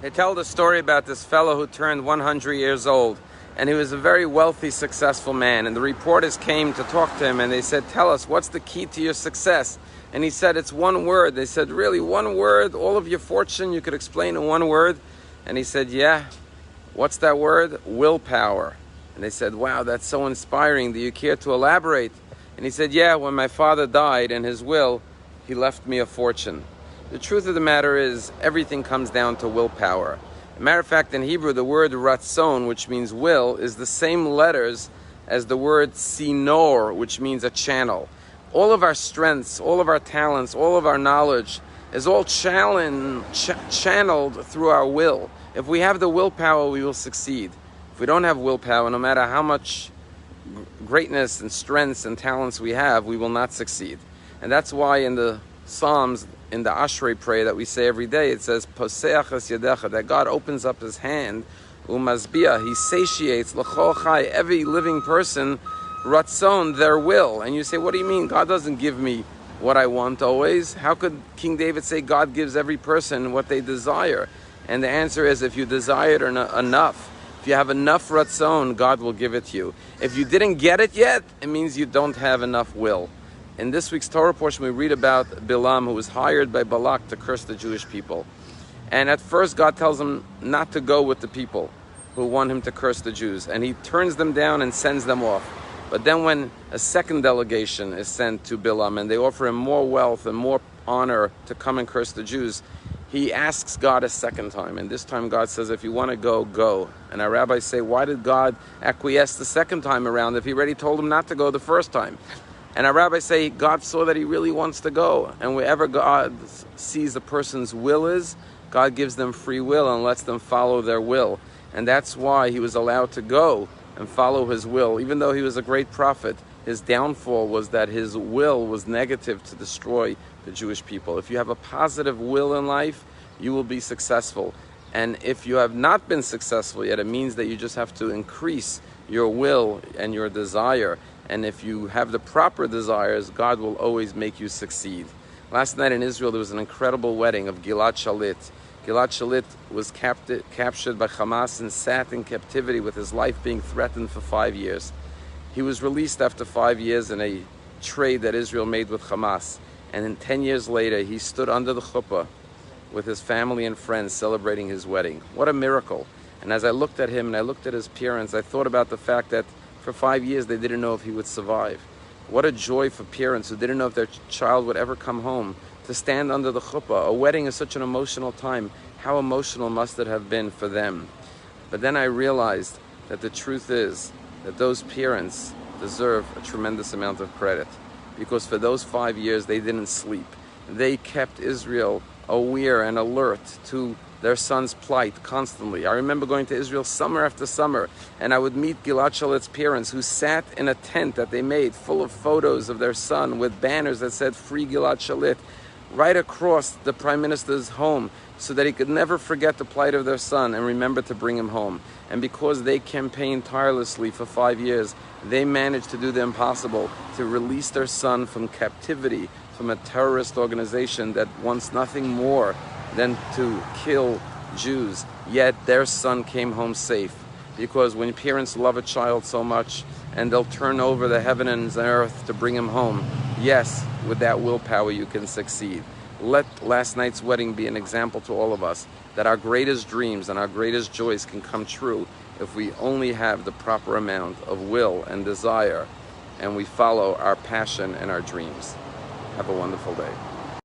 They tell the story about this fellow who turned 100 years old, and he was a very wealthy, successful man. And the reporters came to talk to him, and they said, "Tell us, what's the key to your success?" And he said, "It's one word." They said, "Really, one word? All of your fortune you could explain in one word?" And he said, "Yeah." "What's that word?" "Willpower." And they said, "Wow, that's so inspiring. Do you care to elaborate?" And he said, "Yeah, when my father died, in his will, he left me a fortune." The truth of the matter is, everything comes down to willpower. As a matter of fact, in Hebrew, the word ratzon, which means will, is the same letters as the word sinor, which means a channel. All of our strengths, all of our talents, all of our knowledge is all channeled through our will. If we have the willpower, we will succeed. If we don't have willpower, no matter how much greatness and strengths and talents we have, we will not succeed. And that's why in the Psalms, in the Ashrei prayer that we say every day, it says, Poseach es yadecha, that God opens up his hand, umazbiah, he satiates, l'chol chai, every living person, ratzon, their will. And you say, what do you mean? God doesn't give me what I want always. How could King David say God gives every person what they desire? And the answer is, if you desire it enough, if you have enough ratzon, God will give it to you. If you didn't get it yet, it means you don't have enough will. In this week's Torah portion, we read about Bilam, who was hired by Balak to curse the Jewish people. And at first, God tells him not to go with the people who want him to curse the Jews. And he turns them down and sends them off. But then when a second delegation is sent to Bilam and they offer him more wealth and more honor to come and curse the Jews, he asks God a second time. And this time God says, if you want to go, go. And our rabbis say, why did God acquiesce the second time around if he already told him not to go the first time? And our rabbis say God saw that he really wants to go. And wherever God sees a person's will is, God gives them free will and lets them follow their will. And that's why he was allowed to go and follow his will. Even though he was a great prophet, his downfall was that his will was negative to destroy the Jewish people. If you have a positive will in life, you will be successful. And if you have not been successful yet, it means that you just have to increase your will and your desire. And if you have the proper desires, God will always make you succeed. Last night in Israel, there was an incredible wedding of Gilad Shalit. Gilad Shalit was captured by Hamas and sat in captivity with his life being threatened for 5 years. He was released after 5 years in a trade that Israel made with Hamas. And then 10 years later, he stood under the chuppah with his family and friends celebrating his wedding. What a miracle. And as I looked at him and I looked at his parents, I thought about the fact that for 5 years, they didn't know if he would survive. What a joy for parents who didn't know if their child would ever come home to stand under the chuppah. A wedding is such an emotional time. How emotional must it have been for them? But then I realized that the truth is that those parents deserve a tremendous amount of credit, because for those 5 years, they didn't sleep. They kept Israel aware and alert to their son's plight constantly. I remember going to Israel summer after summer, and I would meet Gilad Shalit's parents who sat in a tent that they made full of photos of their son with banners that said "Free Gilad Shalit" right across the Prime Minister's home, so that he could never forget the plight of their son and remember to bring him home. And because they campaigned tirelessly for 5 years, they managed to do the impossible, to release their son from captivity, from a terrorist organization that wants nothing more than to kill Jews. Yet their son came home safe. Because when parents love a child so much, and they'll turn over the heaven and earth to bring him home, yes, with that willpower you can succeed. Let last night's wedding be an example to all of us that our greatest dreams and our greatest joys can come true if we only have the proper amount of will and desire, and we follow our passion and our dreams. Have a wonderful day.